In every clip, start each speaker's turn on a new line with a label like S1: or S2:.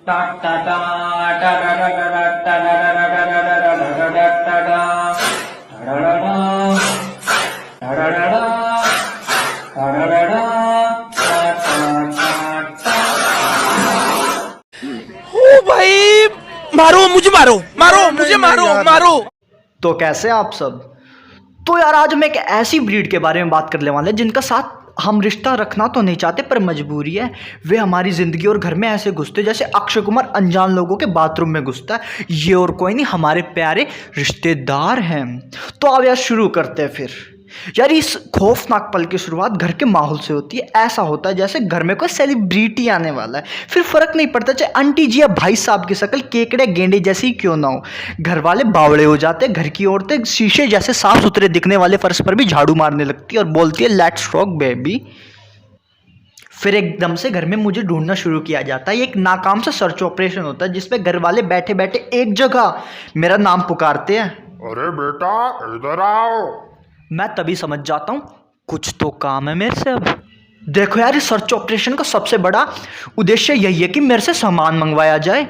S1: ओ भाई, मारो मुझे, मारो मारो मुझे, मारो मारो।
S2: तो कैसे आप सब? तो यार आज हम एक ऐसी ब्रीड के बारे में बात करने वाले हैं जिनका साथ हम रिश्ता रखना तो नहीं चाहते पर मजबूरी है। वे हमारी ज़िंदगी और घर में ऐसे घुसते जैसे अक्षय कुमार अनजान लोगों के बाथरूम में घुसता है। ये और कोई नहीं, हमारे प्यारे रिश्तेदार हैं। तो अब यार शुरू करते हैं फिर। यार इस खौफनाक पल की शुरुआत घर के माहौल से होती है। ऐसा होता है जैसे घर में कोई सेलिब्रिटी आने वाला है। फिर फर्क नहीं पड़ता चाहे आंटी जी या भाई साहब की शक्ल केकड़े गेंडे जैसी ही क्यों ना हो, घर वाले बावड़े हो जाते। घर की औरतें शीशे जैसे साफ सुथरे दिखने वाले फर्श पर भी झाड़ू मारने लगती है और बोलती है लेट्स रॉक बेबी। फिर एकदम से घर में मुझे ढूंढना शुरू किया जाता है। ये एक नाकाम सा सर्च ऑपरेशन होता है जिसमें घर वाले बैठे बैठे एक जगह मेरा नाम पुकारते हैं,
S3: अरे बेटा इधर आओ।
S2: मैं तभी समझ जाता हूँ कुछ तो काम है मेरे से। अब देखो यार, इस सर्च ऑपरेशन का सबसे बड़ा उद्देश्य यही है कि मेरे से सामान मंगवाया जाए।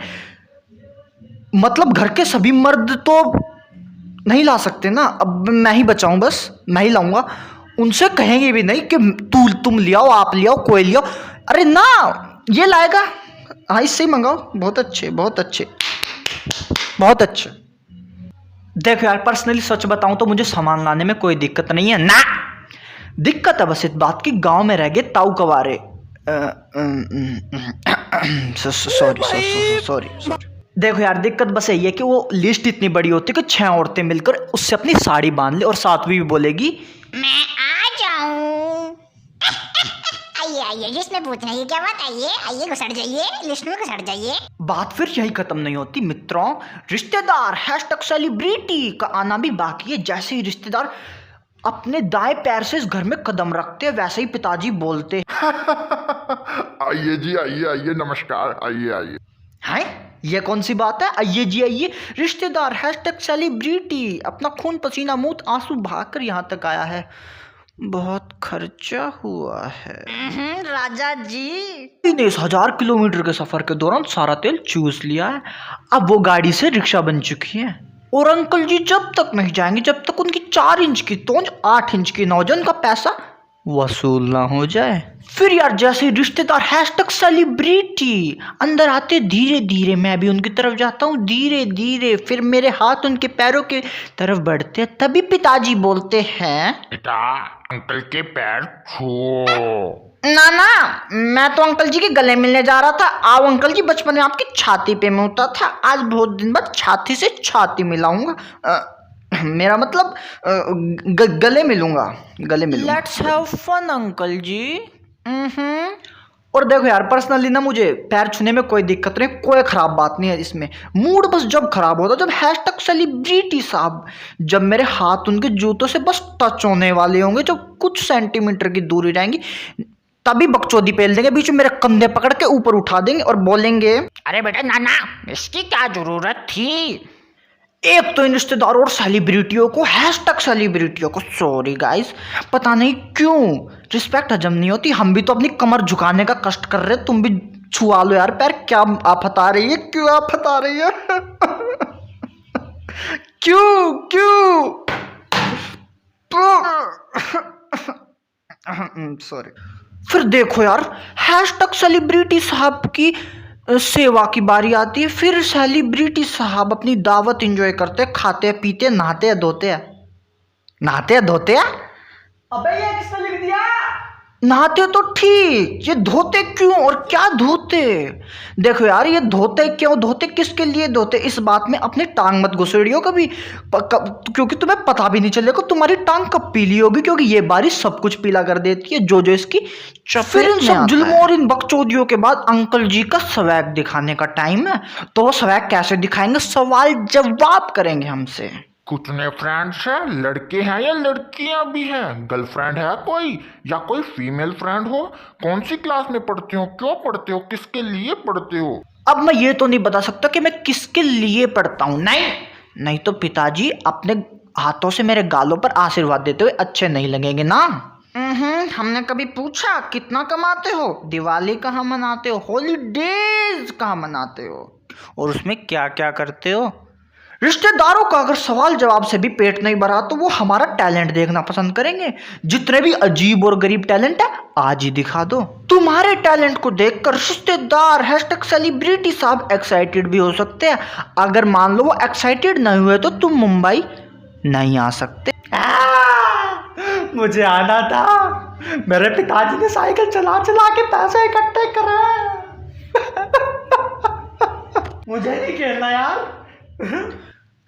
S2: मतलब घर के सभी मर्द तो नहीं ला सकते ना, अब मैं ही बचाऊं, बस मैं ही लाऊंगा। उनसे कहेंगे भी नहीं कि तुम ले आओ, आप ले आओ, कोई ले आओ। अरे ना, ये लाएगा, हाँ इससे ही मंगाओ। बहुत अच्छे बहुत अच्छे बहुत अच्छे। देखो यार, पर्सनली सच बताऊं तो मुझे सामान लाने में कोई दिक्कत नहीं है ना। दिक्कत है बस इस बात की, गांव में रह गए ताऊ कवारे। सॉरी। देखो यार, दिक्कत बस यही है कि वो लिस्ट इतनी बड़ी होती है कि 6 औरतें मिलकर उससे अपनी साड़ी बांध ले और सातवीं भी बोलेगी
S4: मैं आ जाऊं। आइए आइए, जिसने पूछना है क्या बात, आइए आइए, घुसड़ जाइए, लिस्ट में घुसड़ जाइए।
S2: बात फिर यही खत्म नहीं होती मित्रों। रिश्तेदार #सेलिब्रिटी का आना भी बाकी है। जैसे ही रिश्तेदार अपने दाएं पैर से इस घर में कदम रखते हैं वैसे ही पिताजी बोलते
S3: आइए जी, आइए आइए, नमस्कार, आइए आइए।
S2: हैं, ये कौन सी बात है? आइए जी आइए। रिश्तेदार #सेलिब्रिटी अपना खून पसीना मूत आंसू बहाकर यहाँ तक आया है। बहुत खर्चा हुआ है
S4: राजा जी।
S2: 1000 किलोमीटर के सफर के दौरान सारा तेल चूस लिया है। अब वो गाड़ी से रिक्शा बन चुकी है। और अंकल जी जब तक नहीं जाएंगे जब तक उनकी 4 इंच की तोंज 8 इंच की नौजन का पैसा वसूल ना हो जाए। फिर यार जैसे रिश्तेदार #सेलिब्रिटी अंदर आते धीरे धीरे मैं भी उनकी तरफ जाता हूँ धीरे धीरे। फिर मेरे हाथ उनके पैरों की तरफ बढ़ते हैं। तभी पिताजी बोलते हैं
S3: बेटा अंकल के पैर छुओ।
S2: ना, मैं तो अंकल जी के गले मिलने जा रहा था। आओ अंकल जी, बचपन में आपकी छाती पे मिलता था, आज बहुत दिन बाद छाती से छाती मिलाऊंगा। मेरा मतलब गले मिलूंगा। लेट्स हैव फन अंकल जी। और देखो यार, पर्सनली ना मुझे पैर छूने में कोई दिक्कत नहीं, कोई खराब बात नहीं है इसमें। मूड बस जब खराब होता जब #सेलिब्रिटी साहब, जब मेरे हाथ उनके जूतों से बस टच होने वाले होंगे, जो कुछ सेंटीमीटर की दूरी रहेंगी, तभी बकचोदी पेल देंगे, बीच में मेरे कंधे पकड़ के ऊपर उठा देंगे और बोलेंगे
S4: अरे बेटा नाना, इसकी क्या जरूरत थी।
S2: एक तो इन रिश्तेदारों और सेलिब्रिटियों को #सेलिब्रिटियों को सॉरी गाइस, पता नहीं क्यों रिस्पेक्ट हजम नहीं होती। हम भी तो अपनी कमर झुकाने का कष्ट कर रहे, तुम भी छुआ लो यार पैर। क्या आप हता रही है, क्यों आप हता रही है? क्यों सॉरी। फिर देखो यार, #सेलिब्रिटी साहब की सेवा की बारी आती है। फिर सेलिब्रिटी साहब अपनी दावत एंजॉय करते, खाते पीते, नहाते धोते हैं। अबे ये किसने लिख दिया? नहाते तो ठीक, ये धोते क्यों और क्या धोते? देखो यार, ये धोते क्यों, धोते किसके लिए धोते, इस बात में अपनी टांग मत घुसेड़ियो कभी, क्योंकि तुम्हें पता भी नहीं चलेगा तुम्हारी टांग कब पीली होगी, क्योंकि ये बारिश सब कुछ पीला कर देती है जो इसकी चपेट। फिर इन सब जुल्मों और इन बकचोदियों के बाद अंकल जी का स्वैग दिखाने का टाइम है। तो वो स्वैग कैसे दिखाएंगे, सवाल जवाब करेंगे हमसे।
S3: कितने फ्रेंड्स हैं, लड़के हैं या लड़कियां भी हैं, गर्लफ्रेंड है कोई या कोई फीमेल फ्रेंड हो, कौन सी क्लास में पढ़ते हो, क्यों पढ़ते हो, किसके लिए पढ़ते हो।
S2: अब मैं ये तो नहीं बता सकता कि मैं किसके लिए पढ़ता हूँ, नहीं तो पिताजी अपने हाथों से मेरे गालों पर आशीर्वाद देते हुए अच्छे नहीं लगेंगे ना। हमने कभी पूछा कितना कमाते हो, दिवाली कहाँ मनाते हो, हॉलीडेज कहाँ मनाते हो, और उसमें क्या क्या करते हो। रिश्तेदारों का अगर सवाल जवाब से भी पेट नहीं भरा तो वो हमारा टैलेंट देखना पसंद करेंगे। जितने भी अजीब और गरीब टैलेंट है आज ही दिखा दो। तुम्हारे टैलेंट को देखकर रिश्तेदार #सेलिब्रिटी साहब एक्साइटेड भी हो सकते हैं। अगर मान लो वो एक्साइटेड नहीं हुए तो तुम मुंबई नहीं आ सकते। मुझे आना था, मेरे पिताजी ने साइकिल चला चला के पैसे इकट्ठे करे। मुझे नहीं खेलना यार।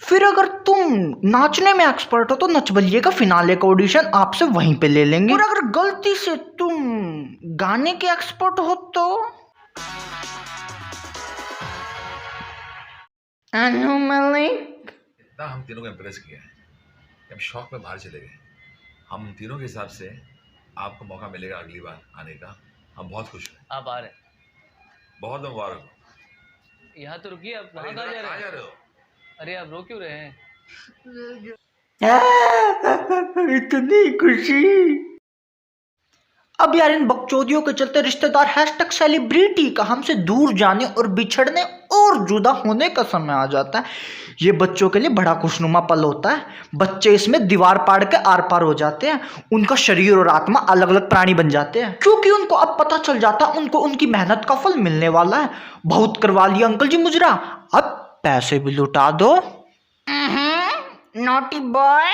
S2: फिर अगर तुम नाचने में एक्सपर्ट हो तो नच बलिए का फिनाले का ऑडिशन आपसे वहीं पे ले लेंगे। और अगर गलती से तुम गाने के एक्सपर्ट हो तो अनु मलिक।
S5: इतना हम तीनों को इम्प्रेस किया है कि हम शौक में बाहर चले गए। हम तीनों के हिसाब से आपको मौका मिलेगा अगली बार आने का। हम बहुत खुश हैं।
S6: आप आ रहे हैं?
S5: बहुत मुबारक हो।
S6: यहाँ तो रुकिए, आप वहाँ
S5: अरे
S6: कहाँ जा
S5: कहाँ जा
S6: रहे
S5: रहे
S6: हैं?
S5: हो?
S6: अरे आप रो क्यों रहे हैं?
S2: इतनी खुशी। अब यार इन बकचोदियों के चलते रिश्तेदार #सेलिब्रिटी का हमसे दूर जाने और बिछड़ने और जुदा होने का समय आ जाता है। ये बच्चों के लिए बड़ा खुशनुमा पल होता है। बच्चे इसमें दीवार पाड़ के आर पार हो जाते हैं। उनका शरीर और आत्मा अलग अलग प्राणी बन जाते हैं, क्योंकि उनको अब पता चल जाता है उनको उनकी मेहनत का फल मिलने वाला है। बहुत करवा लिया अंकल जी मुजरा, अब पैसे भी लुटा दो। Naughty boy.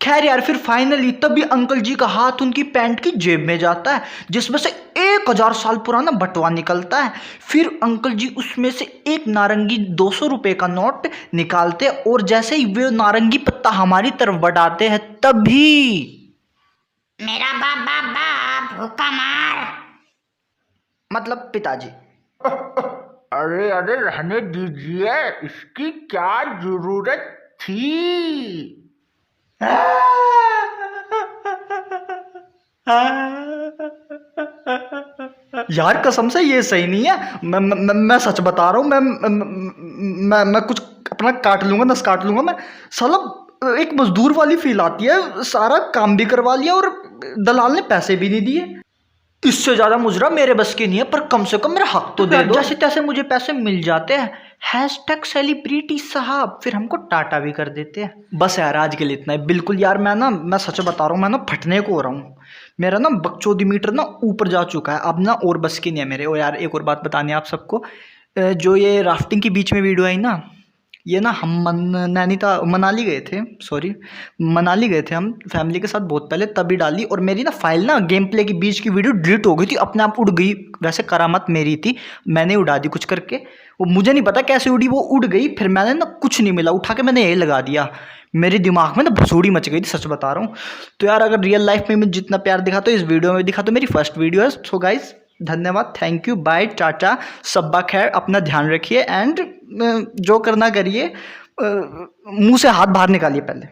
S2: खैर यार फिर फाइनली तभी अंकल जी का हाथ उनकी पैंट की जेब में जाता है, जिसमें से 1000 साल पुराना बटुआ निकलता है। फिर अंकल जी उसमें से एक नारंगी 200 रुपए का नोट निकालते हैं, और जैसे ही वे नारंगी पत्ता हमारी तरफ बढ़ाते हैं तभी
S4: मेरा बाप भूखा मार।
S2: मतलब पिताजी।
S3: अरे अरे रहने दीजिए, इसकी क्या जरूरत थी।
S2: यार कसम से ये सही नहीं है। मैं सच बता रहा हूँ। मैं कुछ अपना काट लूंगा, नस काट लूंगा। मैं साला एक मजदूर वाली फील आती है। सारा काम भी करवा लिया और दलाल ने पैसे भी नहीं दिए। इससे ज्यादा मुजरा मेरे बस की नहीं है, पर कम से कम मेरा हक तो दे दो। जैसे तैसे मुझे पैसे मिल जाते हैं। #सेलिब्रिटी साहब फिर हमको टाटा भी कर देते हैं। बस यार आज के लिए इतना है। बिल्कुल यार मैं सच बता रहा हूँ, मैं ना फटने को हो रहा हूँ। मेरा ना बकचोदी मीटर ना ऊपर जा चुका है, अब ना और बस की नहीं है मेरे। और यार एक और बात बतानी है आप सबको, जो ये राफ्टिंग के बीच में वीडियो आई ना, ये ना हम मनाली गए थे। सॉरी, मनाली गए थे हम फैमिली के साथ बहुत पहले, तभी डाली। और मेरी ना फाइल ना गेम प्ले की बीच की वीडियो डिलीट हो गई थी, अपने आप उड़ गई। वैसे करामत मेरी थी, मैंने उड़ा दी कुछ करके। वो मुझे नहीं पता कैसे उड़ी, वो उड़ गई। फिर मैंने ना कुछ नहीं मिला, उठा के मैंने यही लगा दिया। मेरे दिमाग में ना भसूड़ी मच गई थी, सच बता रहा हूँ। तो यार अगर रियल लाइफ में मैं जितना प्यार दिखाता हूँ इस वीडियो में दिखा, तो मेरी फर्स्ट वीडियो है। सो गाइज धन्यवाद, थैंक यू, बाय, टाटा, सब्बा खैर, अपना ध्यान रखिए एंड जो करना करिए, मुंह से हाथ बाहर निकालिए पहले।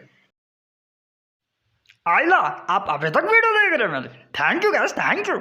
S2: आइला आप अभी तक वीडियो देख रहे हैं मेरे। Thank you guys, thank you.